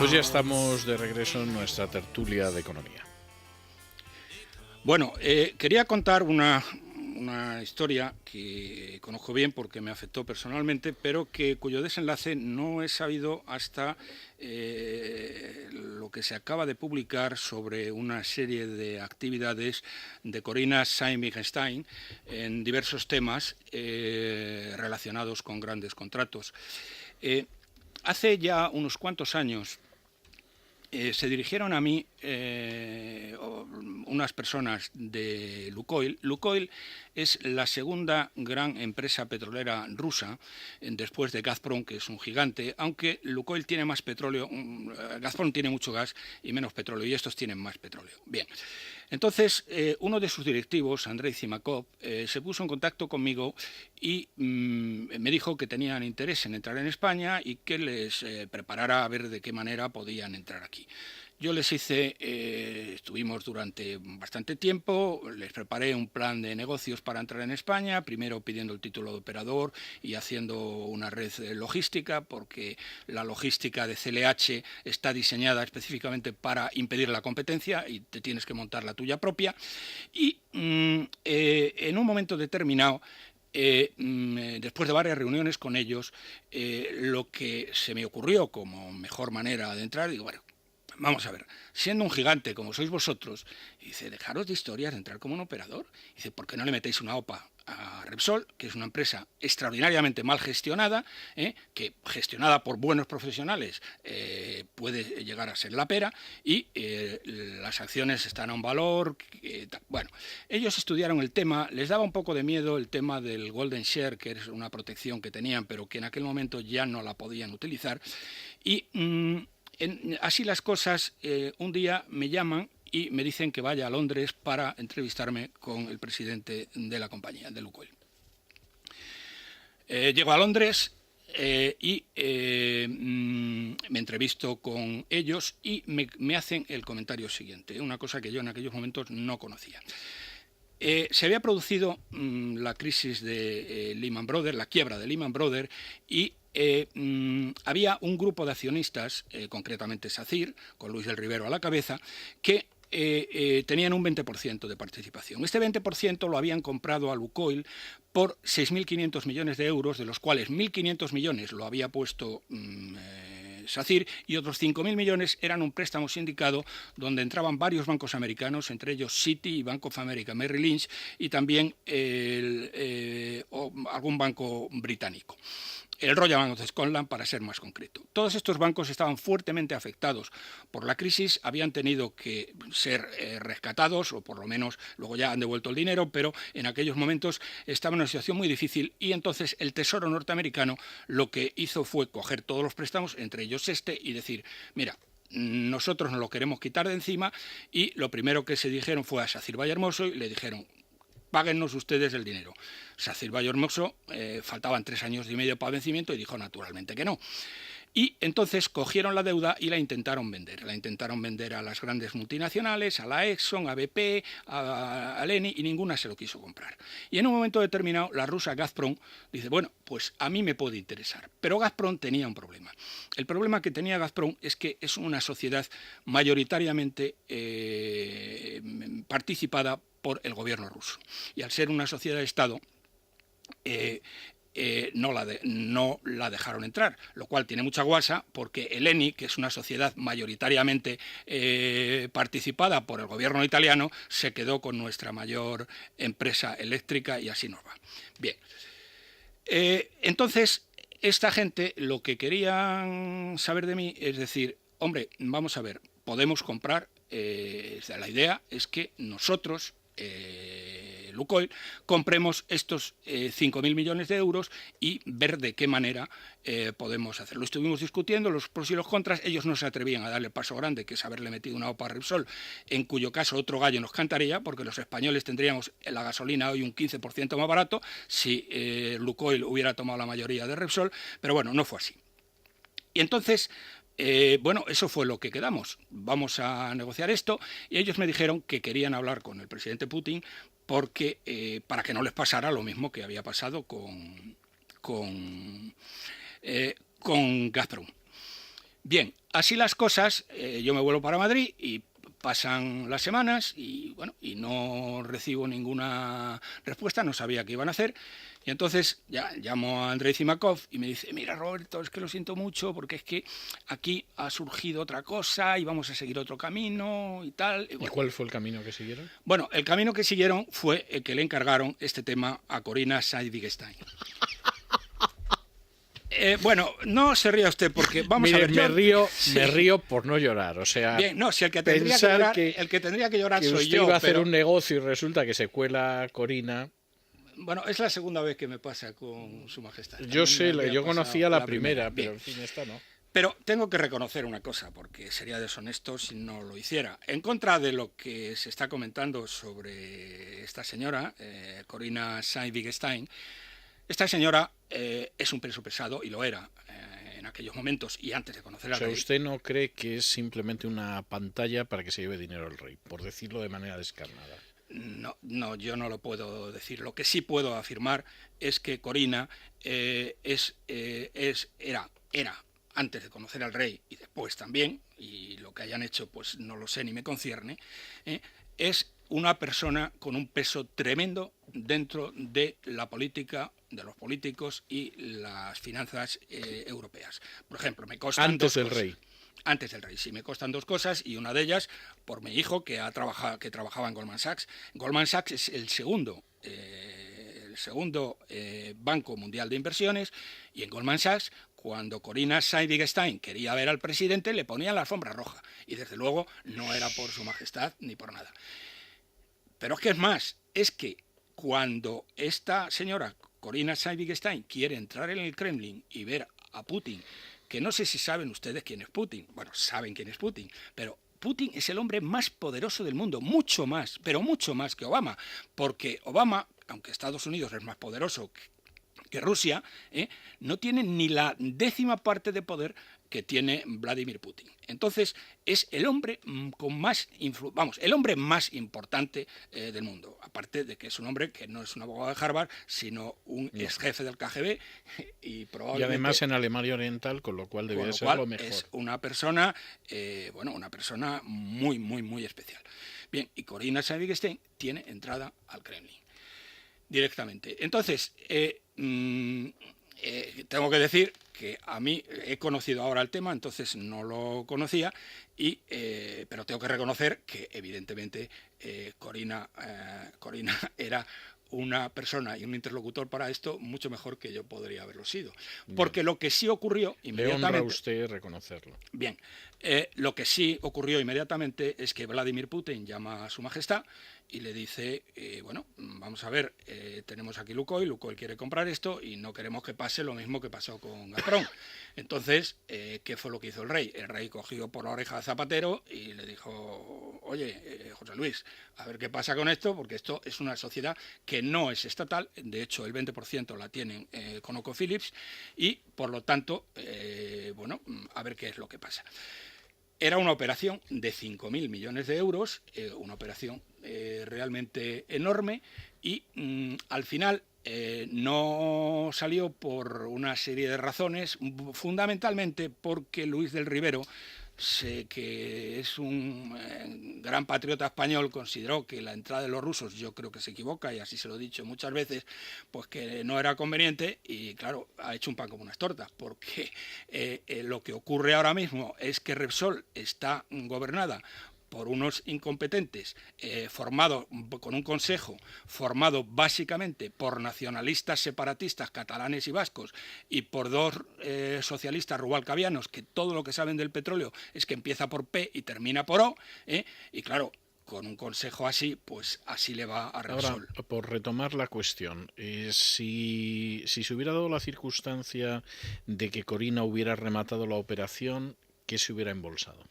Pues ya estamos de regreso en nuestra tertulia de economía. Bueno, quería contar una historia que conozco bien porque me afectó personalmente, pero cuyo desenlace no he sabido hasta lo que se acaba de publicar sobre una serie de actividades de Corinna Saint-Wittgenstein en diversos temas relacionados con grandes contratos. Hace ya unos cuantos años se dirigieron a mí unas personas de Lukoil. Lukoil es la segunda gran empresa petrolera rusa, después de Gazprom, que es un gigante, aunque Lukoil tiene más petróleo, Gazprom tiene mucho gas y menos petróleo, y estos tienen más petróleo. Bien. Entonces, uno de sus directivos, Andrei Zimakov, se puso en contacto conmigo y me dijo que tenían interés en entrar en España y que les preparara a ver de qué manera podían entrar aquí. Yo les hice, estuvimos durante bastante tiempo, les preparé un plan de negocios para entrar en España, primero pidiendo el título de operador y haciendo una red logística, porque la logística de CLH está diseñada específicamente para impedir la competencia y te tienes que montar la tuya propia. Y en un momento determinado, después de varias reuniones con ellos, lo que se me ocurrió como mejor manera de entrar, digo, bueno, vamos a ver, siendo un gigante como sois vosotros, dice, dejaros de historias de entrar como un operador. Dice, ¿por qué no le metéis una OPA a Repsol, que es una empresa extraordinariamente mal gestionada, que gestionada por buenos profesionales puede llegar a ser la pera, y las acciones están a un valor? Bueno, ellos estudiaron el tema, les daba un poco de miedo el tema del Golden Share, que es una protección que tenían, pero que en aquel momento ya no la podían utilizar, y así las cosas, un día me llaman y me dicen que vaya a Londres para entrevistarme con el presidente de la compañía, de Lukoil. Llego a Londres y me entrevisto con ellos y me hacen el comentario siguiente, una cosa que yo en aquellos momentos no conocía. Se había producido la crisis de Lehman Brothers, la quiebra de Lehman Brothers, y había un grupo de accionistas, concretamente SACIR, con Luis del Rivero a la cabeza, que tenían un 20% de participación. Este 20% lo habían comprado a Lukoil por 6.500 millones de euros, de los cuales 1.500 millones lo había puesto SACIR, y otros 5.000 millones eran un préstamo sindicado donde entraban varios bancos americanos, entre ellos Citi y Bank of America Merrill Lynch, y también algún banco británico. El Royal Bank of Scotland, para ser más concreto. Todos estos bancos estaban fuertemente afectados por la crisis, habían tenido que ser rescatados, o por lo menos luego ya han devuelto el dinero, pero en aquellos momentos estaban en una situación muy difícil, y entonces el Tesoro norteamericano lo que hizo fue coger todos los préstamos, entre ellos este, y decir, mira, nosotros nos lo queremos quitar de encima, y lo primero que se dijeron fue a Sacir Vallehermoso y le dijeron, páguennos ustedes el dinero. Sacir Vallehermoso, faltaban 3 años y medio para el vencimiento, y dijo naturalmente que no. Y entonces cogieron la deuda y la intentaron vender. La intentaron vender a las grandes multinacionales, a la Exxon, a BP, a Eni, y ninguna se lo quiso comprar. Y en un momento determinado, la rusa Gazprom dice, bueno, pues a mí me puede interesar. Pero Gazprom tenía un problema. El problema que tenía Gazprom es que es una sociedad mayoritariamente participada por el gobierno ruso. Y al ser una sociedad de Estado, no la dejaron entrar, lo cual tiene mucha guasa, porque el Eni, que es una sociedad mayoritariamente participada por el gobierno italiano, se quedó con nuestra mayor empresa eléctrica, y así nos va. Bien, entonces esta gente lo que querían saber de mí es decir, hombre, vamos a ver, podemos comprar, la idea es que nosotros, Lukoil, compremos estos 5.000 millones de euros y ver de qué manera podemos hacerlo. Estuvimos discutiendo los pros y los contras, ellos no se atrevían a darle el paso grande, que es haberle metido una OPA a Repsol, en cuyo caso otro gallo nos cantaría, porque los españoles tendríamos la gasolina hoy un 15% más barato si Lukoil hubiera tomado la mayoría de Repsol, pero bueno, no fue así. Y entonces, bueno, eso fue lo que quedamos. Vamos a negociar esto, y ellos me dijeron que querían hablar con el presidente Putin porque para que no les pasara lo mismo que había pasado con Gazprom. Bien, así las cosas, yo me vuelvo para Madrid y pasan las semanas y bueno, y no recibo ninguna respuesta, no sabía qué iban a hacer. Y entonces ya llamo a Andrei Zimakov y me dice, mira Roberto, es que lo siento mucho porque es que aquí ha surgido otra cosa y vamos a seguir otro camino y tal. ¿Y cuál fue el camino que siguieron? Bueno, el camino que siguieron fue el que le encargaron este tema a Corina Said-Wittgenstein. Bueno, no se ría usted porque vamos Mire, a ver. me río por no llorar, o sea, bien, no, si el que tendría que llorar que soy usted yo. iba a hacer un negocio y resulta que se cuela Corina. Bueno, es la segunda vez que me pasa con Su Majestad. Yo sé, yo conocía la primera, Bien. pero en fin, esta no. Pero tengo que reconocer una cosa, porque sería deshonesto si no lo hiciera. En contra de lo que se está comentando sobre esta señora, Corina Said-Wittgenstein, esta señora es un peso pesado, y lo era en aquellos momentos y antes de conocer al rey. ¿Usted no cree que es simplemente una pantalla para que se lleve dinero el rey, por decirlo de manera descarnada? No, yo no lo puedo decir. Lo que sí puedo afirmar es que Corina era, antes de conocer al rey y después también, y lo que hayan hecho pues no lo sé ni me concierne, es una persona con un peso tremendo dentro de la política, de los políticos y las finanzas europeas. Por ejemplo, me consta antes del rey. Antes del rey, sí, me constan dos cosas, y una de ellas por mi hijo que trabajaba en Goldman Sachs. Goldman Sachs es el segundo banco mundial de inversiones, y en Goldman Sachs, cuando Corina Said-Wittgenstein quería ver al presidente, le ponían la alfombra roja, y desde luego no era por Su Majestad ni por nada. Pero es que es más, es que cuando esta señora Corina Said-Wittgenstein quiere entrar en el Kremlin y ver a Putin, que no sé si saben ustedes quién es Putin. Bueno, saben quién es Putin, pero Putin es el hombre más poderoso del mundo, mucho más, pero mucho más que Obama, porque Obama, aunque Estados Unidos es más poderoso que Rusia, no tiene ni la 10ª parte de poder que tiene Vladimir Putin. Entonces, es el hombre con más el hombre más importante del mundo. Aparte de que es un hombre que no es un abogado de Harvard, sino un ex jefe del KGB y probablemente. Y además en Alemania Oriental, con lo cual debía ser lo mejor. Es una persona, una persona muy, muy, muy especial. Bien, y Corina Said-Wittgenstein tiene entrada al Kremlin directamente. Entonces, tengo que decir que a mí he conocido ahora el tema, entonces no lo conocía, pero tengo que reconocer que evidentemente Corina era una persona y un interlocutor para esto mucho mejor que yo podría haberlo sido. Porque lo que sí ocurrió inmediatamente... Le honra a usted reconocerlo. Bien, lo que sí ocurrió inmediatamente es que Vladimir Putin llama a Su Majestad y le dice, vamos a ver, tenemos aquí Lukoil quiere comprar esto y no queremos que pase lo mismo que pasó con Gazprom. Entonces, ¿qué fue lo que hizo el rey? El rey cogió por la oreja a Zapatero y le dijo, oye, José Luis, a ver qué pasa con esto, porque esto es una sociedad que no es estatal, de hecho el 20% la tienen ConocoPhillips y, por lo tanto, a ver qué es lo que pasa. Era una operación de 5.000 millones de euros, una operación realmente enorme y al final no salió por una serie de razones, fundamentalmente porque Luis del Rivero, que es un gran patriota español, consideró que la entrada de los rusos, yo creo que se equivoca y así se lo he dicho muchas veces, pues que no era conveniente y claro, ha hecho un pan como unas tortas, porque lo que ocurre ahora mismo es que Repsol está gobernada por unos incompetentes formados con un consejo formado básicamente por nacionalistas separatistas catalanes y vascos y por dos socialistas rubalcavianos que todo lo que saben del petróleo es que empieza por P y termina por O, y claro, con un consejo así, pues así le va a Repsol. Ahora, por retomar la cuestión, si se hubiera dado la circunstancia de que Corina hubiera rematado la operación, ¿qué se hubiera embolsado?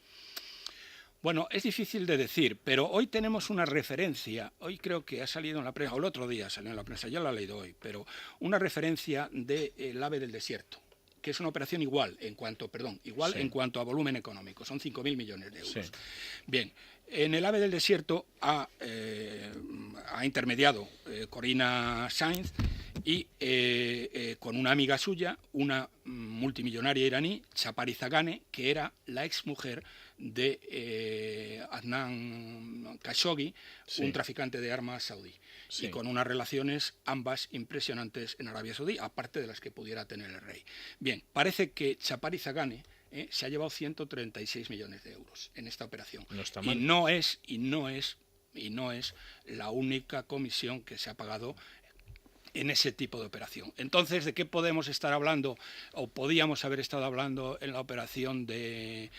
Bueno, es difícil de decir, pero hoy tenemos una referencia, hoy creo que ha salido en la prensa, o el otro día salió en la prensa, ya la he leído hoy, pero una referencia del AVE del desierto, que es una operación igual en cuanto a volumen económico, son 5.000 millones de euros. Sí. Bien, en el AVE del desierto ha intermediado Corina Sainz y con una amiga suya, una multimillonaria iraní, Chapar Zagane, que era la exmujer de Adnan Khashoggi, Sí. un traficante de armas saudí, Sí. y con unas relaciones ambas impresionantes en Arabia Saudí, aparte de las que pudiera tener el rey. Bien, parece que Chapar Zagane se ha llevado 136 millones de euros en esta operación. No está Y mal. no es la única comisión que se ha pagado en ese tipo de operación. Entonces, ¿de qué podemos estar hablando o podíamos haber estado hablando en la operación de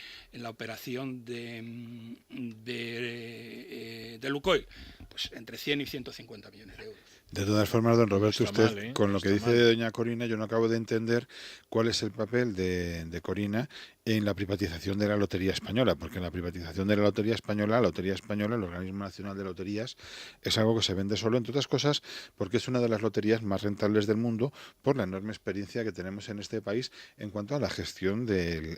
Lukoil? Pues entre 100 y 150 millones de euros. De todas formas, don Roberto, No está usted, mal, ¿eh? con No lo que está dice mal. doña Corina, yo no acabo de entender cuál es el papel de Corina en la privatización de la Lotería Española, porque en la privatización de la Lotería Española, el Organismo Nacional de Loterías, es algo que se vende solo, entre otras cosas, porque es una de las loterías más rentables del mundo por la enorme experiencia que tenemos en este país en cuanto a la gestión del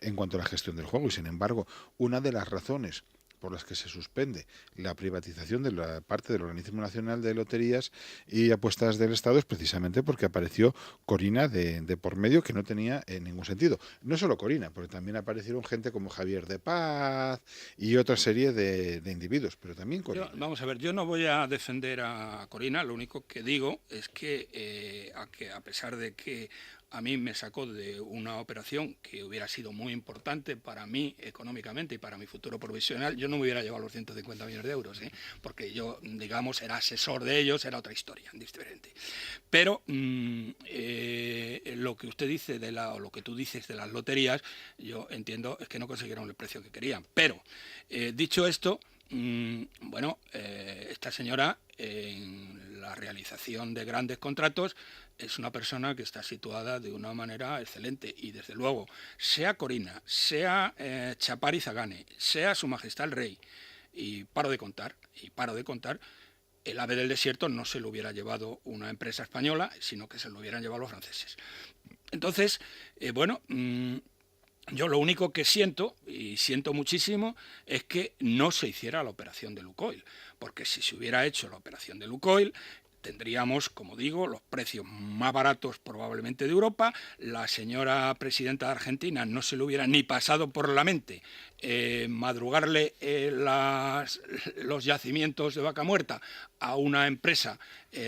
juego. Y sin embargo, una de las razones por las que se suspende la privatización de la parte del Organismo Nacional de Loterías y Apuestas del Estado es precisamente porque apareció Corina de por medio, que no tenía ningún sentido. No solo Corina, porque también aparecieron gente como Javier de Paz y otra serie de individuos, pero también Corina. Vamos a ver, yo no voy a defender a Corina, lo único que digo es que a pesar de que a mí me sacó de una operación que hubiera sido muy importante para mí económicamente y para mi futuro profesional, yo no me hubiera llevado los 150 millones de euros, porque yo, digamos, era asesor de ellos, era otra historia, diferente. Pero lo que usted dice o lo que tú dices de las loterías, yo entiendo es que no consiguieron el precio que querían. Pero, dicho esto, bueno, esta señora en la realización de grandes contratos es una persona que está situada de una manera excelente y desde luego, sea Corina, sea Chapar Zagane, sea Su Majestad el Rey, y paro de contar, el ave del desierto no se lo hubiera llevado una empresa española, sino que se lo hubieran llevado los franceses. Entonces, bueno... yo lo único que siento, y siento muchísimo, es que no se hiciera la operación de Lukoil, porque si se hubiera hecho la operación de Lukoil, tendríamos, como digo, los precios más baratos probablemente de Europa. La señora presidenta de Argentina no se le hubiera ni pasado por la mente madrugarle los yacimientos de vaca muerta a una empresa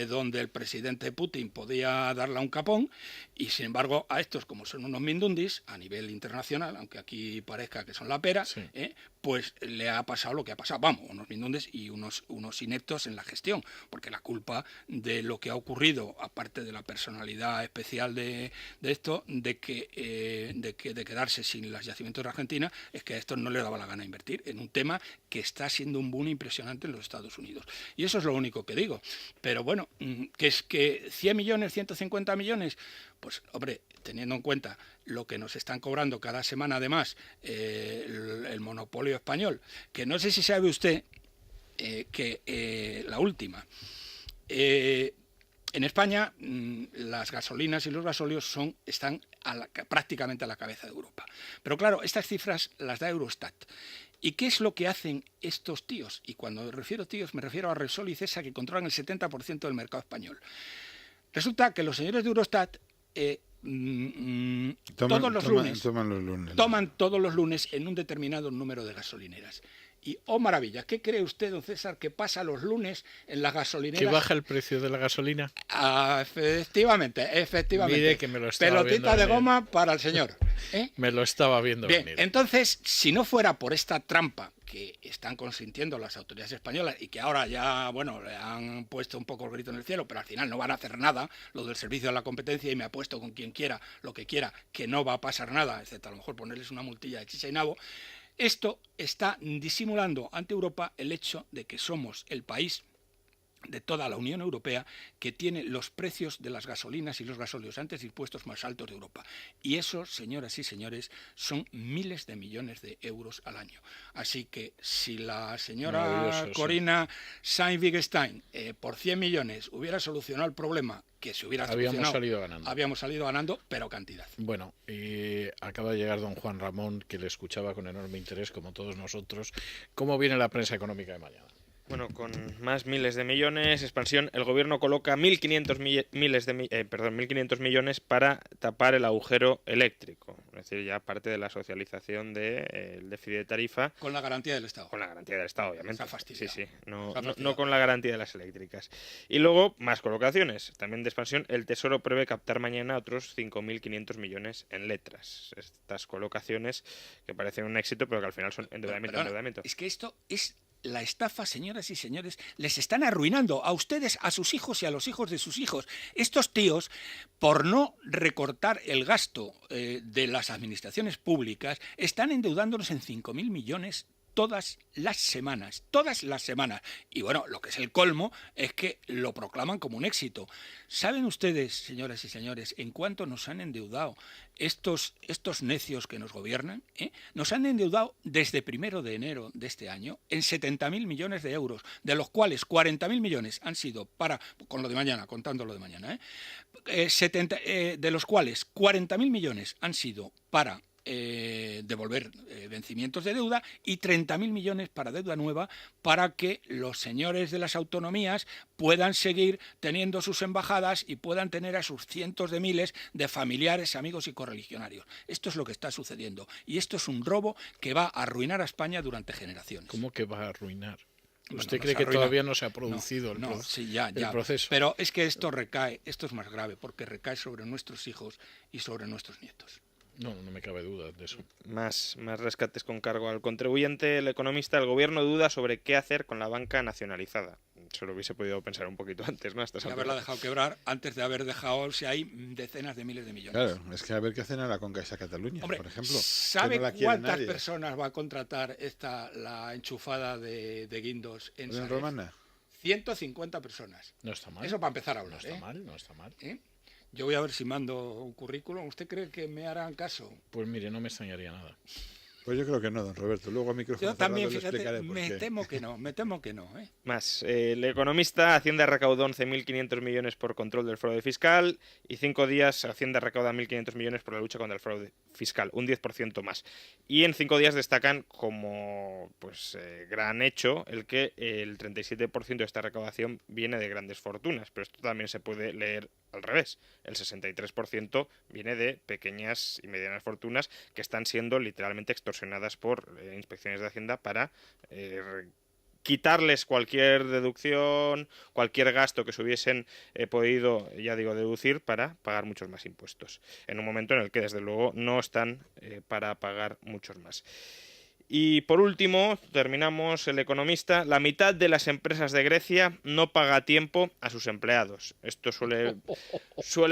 donde el presidente Putin podía darle un capón, y sin embargo a estos, como son unos mindundis a nivel internacional, aunque aquí parezca que son la pera, Sí. Pues le ha pasado lo que ha pasado. Vamos, unos mindundis y unos ineptos en la gestión, porque la culpa de lo que ha ocurrido, aparte de la personalidad especial de esto, de quedarse sin los yacimientos de Argentina, es que a estos no les daba la gana invertir en un tema que está siendo un boom impresionante en los Estados Unidos. Y eso es lo único que digo. Pero bueno, que es que 100 millones, 150 millones, pues hombre, teniendo en cuenta lo que nos están cobrando cada semana además el monopolio español, que no sé si sabe usted que la última... en España las gasolinas y los gasóleos están prácticamente a la cabeza de Europa. Pero claro, estas cifras las da Eurostat. ¿Y qué es lo que hacen estos tíos? Y cuando me refiero a tíos me refiero a Repsol y Cesa, que controlan el 70% del mercado español. Resulta que los señores de Eurostat todos los lunes toman todos los lunes en un determinado número de gasolineras. Y, oh maravilla, ¿qué cree usted, don César, que pasa los lunes en las gasolineras? ¿Que baja el precio de la gasolina? Efectivamente. Mire que me lo estaba pelotita viendo de goma para el señor. Me lo estaba viendo Bien, venir. entonces, si no fuera por esta trampa que están consintiendo las autoridades españolas y que ahora ya, bueno, le han puesto un poco el grito en el cielo, pero al final no van a hacer nada, lo del servicio de la competencia, y me apuesto con quien quiera, lo que quiera, que no va a pasar nada, excepto a lo mejor ponerles una multilla de chicha y nabo. Esto está disimulando ante Europa el hecho de que somos el país de toda la Unión Europea que tiene los precios de las gasolinas y los gasóleos antes impuestos más altos de Europa. Y eso, señoras y señores, son miles de millones de euros al año. Así que si la señora Corina Sainz-Wittgenstein por 100 millones hubiera solucionado el problema, que se hubiera solucionado, habíamos salido ganando, pero cantidad. Bueno, acaba de llegar don Juan Ramón, que le escuchaba con enorme interés, como todos nosotros. ¿Cómo viene la prensa económica de mañana? Bueno, con más miles de millones, expansión, el gobierno coloca 1.500 millones para tapar el agujero eléctrico. Es decir, ya parte de la socialización del déficit de tarifa. Con la garantía del Estado. Con la garantía del Estado, obviamente. Está fastidiado. Sí, no con la garantía de las eléctricas. Y luego, más colocaciones, también de expansión. El Tesoro prevé captar mañana otros 5.500 millones en letras. Estas colocaciones que parecen un éxito, pero que al final son endeudamiento. Es que esto es la estafa, señoras y señores. Les están arruinando a ustedes, a sus hijos y a los hijos de sus hijos. Estos tíos, por no recortar el gasto de las administraciones públicas, están endeudándonos en 5.000 millones todas las semanas. Y bueno, lo que es el colmo es que lo proclaman como un éxito. ¿Saben ustedes, señoras y señores, en cuánto nos han endeudado estos necios que nos gobiernan? Nos han endeudado desde 1 de enero de este año en 70.000 millones de euros, de los cuales 40.000 millones han sido para, con lo de mañana, contando lo de mañana, de los cuales 40.000 millones han sido para devolver vencimientos de deuda y 30.000 millones para deuda nueva, para que los señores de las autonomías puedan seguir teniendo sus embajadas y puedan tener a sus cientos de miles de familiares, amigos y correligionarios. Esto es lo que está sucediendo y esto es un robo que va a arruinar a España durante generaciones. ¿Cómo que va a arruinar? Bueno, ¿Usted cree que todavía no se ha producido el proceso? Pero es que esto es más grave, porque recae sobre nuestros hijos y sobre nuestros nietos. No me cabe duda de eso. Más rescates con cargo al contribuyente. El economista, el gobierno duda sobre qué hacer con la banca nacionalizada. Se lo hubiese podido pensar un poquito antes, ¿no? Y haberla dejado quebrar antes de haber dejado, si hay decenas de miles de millones. Claro, es que a ver qué hacen a la Concaixa Cataluña, Hombre, por ejemplo. ¿sabe no cuántas personas va a contratar la enchufada de Guindos en Sareb? Romana? 150 personas. No está mal. Eso para empezar a hablar. No está mal. Yo voy a ver si mando un currículum. ¿Usted cree que me harán caso? Pues mire, no me extrañaría nada. Pues yo creo que no, don Roberto. Luego a micrófono yo también, cerrado le explicaré por qué. Me temo que no. Más. El economista, Hacienda recaudó 11.500 millones por control del fraude fiscal y 5 días Hacienda recauda 1.500 millones por la lucha contra el fraude fiscal, un 10% más. Y en 5 días destacan como gran hecho el que el 37% de esta recaudación viene de grandes fortunas, pero esto también se puede leer al revés. El 63% viene de pequeñas y medianas fortunas que están siendo literalmente extorsionadas por inspecciones de Hacienda para quitarles cualquier deducción, cualquier gasto que se hubiesen podido, deducir para pagar muchos más impuestos. En un momento en el que, desde luego, no están para pagar muchos más. Y por último, terminamos, el economista, la mitad de las empresas de Grecia no paga a tiempo a sus empleados. Esto suele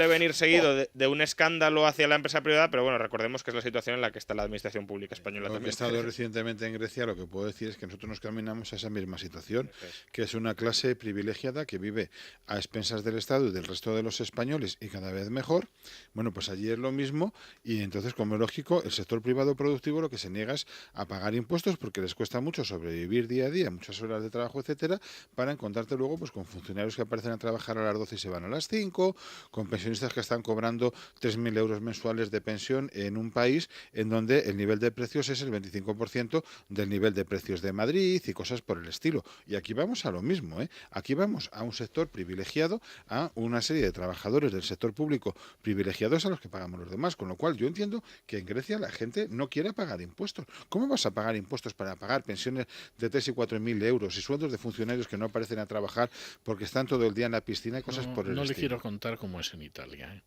venir seguido de un escándalo hacia la empresa privada, pero bueno, recordemos que es la situación en la que está la administración pública española también. He estado recientemente en Grecia, lo que puedo decir es que nosotros nos caminamos a esa misma situación, que es una clase privilegiada que vive a expensas del Estado y del resto de los españoles y cada vez mejor. Bueno, pues allí es lo mismo y entonces, como es lógico, el sector privado productivo lo que se niega es a pagar impuestos porque les cuesta mucho sobrevivir día a día, muchas horas de trabajo, etcétera, para encontrarte luego pues con funcionarios que aparecen a trabajar a las 12 y se van a las 5, con pensionistas que están cobrando 3.000 euros mensuales de pensión en un país en donde el nivel de precios es el 25% del nivel de precios de Madrid y cosas por el estilo. Y aquí vamos a lo mismo, Aquí vamos a un sector privilegiado, a una serie de trabajadores del sector público privilegiados a los que pagamos los demás, con lo cual yo entiendo que en Grecia la gente no quiere pagar impuestos. ¿Cómo vas a pagar impuestos para pagar pensiones de 3 y 4.000 euros y sueldos de funcionarios que no aparecen a trabajar porque están todo el día en la piscina y cosas por el estilo? No le quiero contar cómo es en Italia,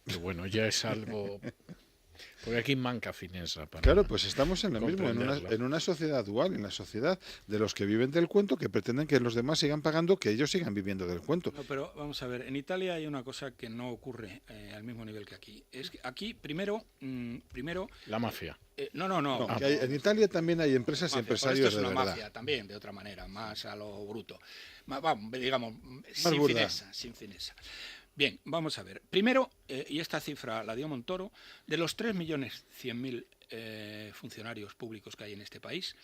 que bueno, ya es algo... Porque aquí manca fineza. Claro, pues estamos en lo mismo, en una sociedad dual, en la sociedad de los que viven del cuento, que pretenden que los demás sigan pagando, que ellos sigan viviendo del cuento. No, pero vamos a ver, en Italia hay una cosa que no ocurre al mismo nivel que aquí. Es que aquí, primero... La mafia. No. En Italia también hay empresas y empresarios esto es de una verdad. mafia también, de otra manera, más a lo bruto. Digamos, sin fineza. Bien, vamos a ver. Primero, y esta cifra la dio Montoro, de los 3.100.000 funcionarios públicos que hay en este país,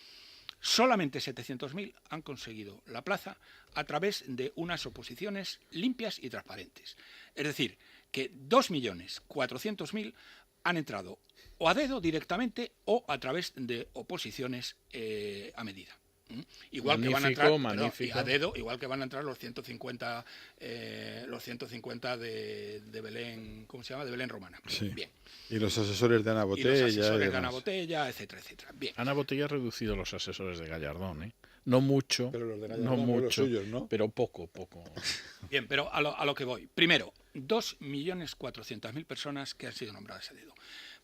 solamente 700.000 han conseguido la plaza a través de unas oposiciones limpias y transparentes. Es decir, que 2.400.000 han entrado o a dedo directamente o a través de oposiciones a medida. Igual Magnífico, que van a entrar, magnífico. a dedo, igual que van a entrar los 150 de Belén, ¿cómo se llama? De Belén Romana. Sí. Bien. Y los asesores de Ana Botella. Y los asesores de demás. Ana Botella, etcétera, etcétera. Bien. Ana Botella ha reducido los asesores de Gallardón, ¿eh? No mucho, Pero los de no Gallardón, no mucho, los suyos, ¿no? pero poco. Bien, pero a lo que voy. Primero, 2.400.000 personas que han sido nombradas a dedo.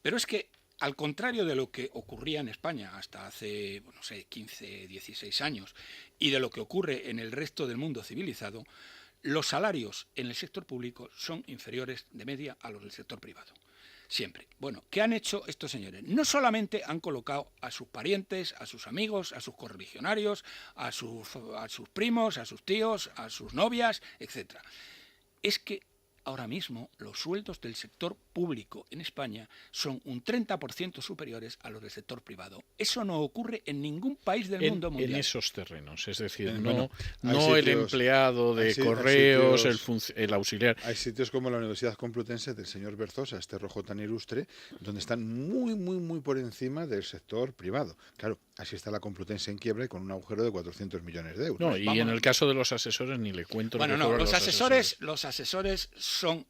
Pero es que, al contrario de lo que ocurría en España hasta hace, no sé, 15, 16 años, y de lo que ocurre en el resto del mundo civilizado, los salarios en el sector público son inferiores de media a los del sector privado. Siempre. Bueno, ¿qué han hecho estos señores? No solamente han colocado a sus parientes, a sus amigos, a sus correligionarios, a sus primos, a sus tíos, a sus novias, etcétera. Es que ahora mismo los sueldos del sector público en España son un 30% superiores a los del sector privado. Eso no ocurre en ningún país del mundo mundial. En esos terrenos, es decir, Bueno, no el sitios, empleado de correos, el auxiliar. Hay sitios como la Universidad Complutense del señor Berzosa, este rojo tan ilustre, donde están muy por encima del sector privado. Claro, así está la Complutense en quiebra y con un agujero de 400 millones de euros. No, y Vámonos. en el caso de los asesores ni le cuento. Bueno, lo que no, cobran los asesores son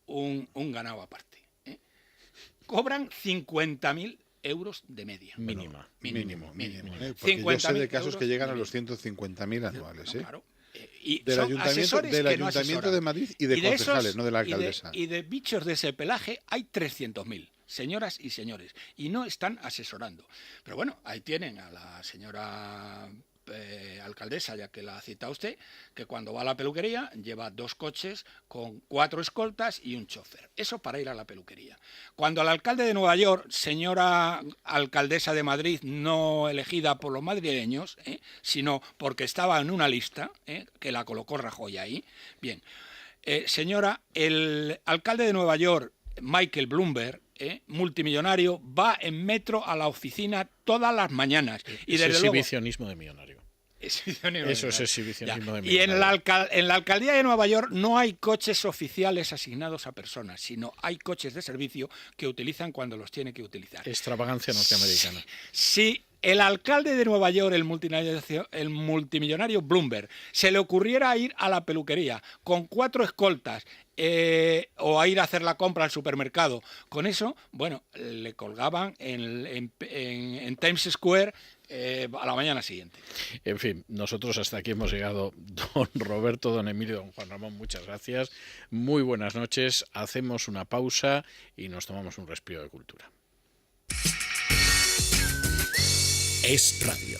un ganado aparte. Cobran 50.000 euros de media. Mínimo. Porque yo sé de casos 50.000 que llegan a euros los 150.000 anuales. No, claro. Y Del son ayuntamiento, asesores del que no ayuntamiento asesoran. de Madrid y de concejales, no de la alcaldesa. Y de bichos de ese pelaje hay 300.000, señoras y señores, y no están asesorando. Pero bueno, ahí tienen a la señora alcaldesa, ya que la cita usted, que cuando va a la peluquería lleva 2 coches con 4 escoltas y un chofer. Eso para ir a la peluquería. Cuando al alcalde de Nueva York, señora alcaldesa de Madrid, no elegida por los madrileños, sino porque estaba en una lista, que la colocó Rajoy ahí, bien, señora, el alcalde de Nueva York, Michael Bloomberg, multimillonario, va en metro a la oficina todas las mañanas. Y Es desde luego, exhibicionismo de millonario. Eso es exhibicionismo de y en millonario. en la alcaldía de Nueva York no hay coches oficiales asignados a personas, sino hay coches de servicio que utilizan cuando los tiene que utilizar. Extravagancia norteamericana. Si el alcalde de Nueva York, el multimillonario Bloomberg, se le ocurriera ir a la peluquería con 4 escoltas o a ir a hacer la compra al supermercado, con eso, bueno, le colgaban en Times Square a la mañana siguiente. En fin, nosotros hasta aquí hemos llegado. Don Roberto, don Emilio, don Juan Ramón, muchas gracias. Muy buenas noches. Hacemos una pausa y nos tomamos un respiro de cultura. Es Radio.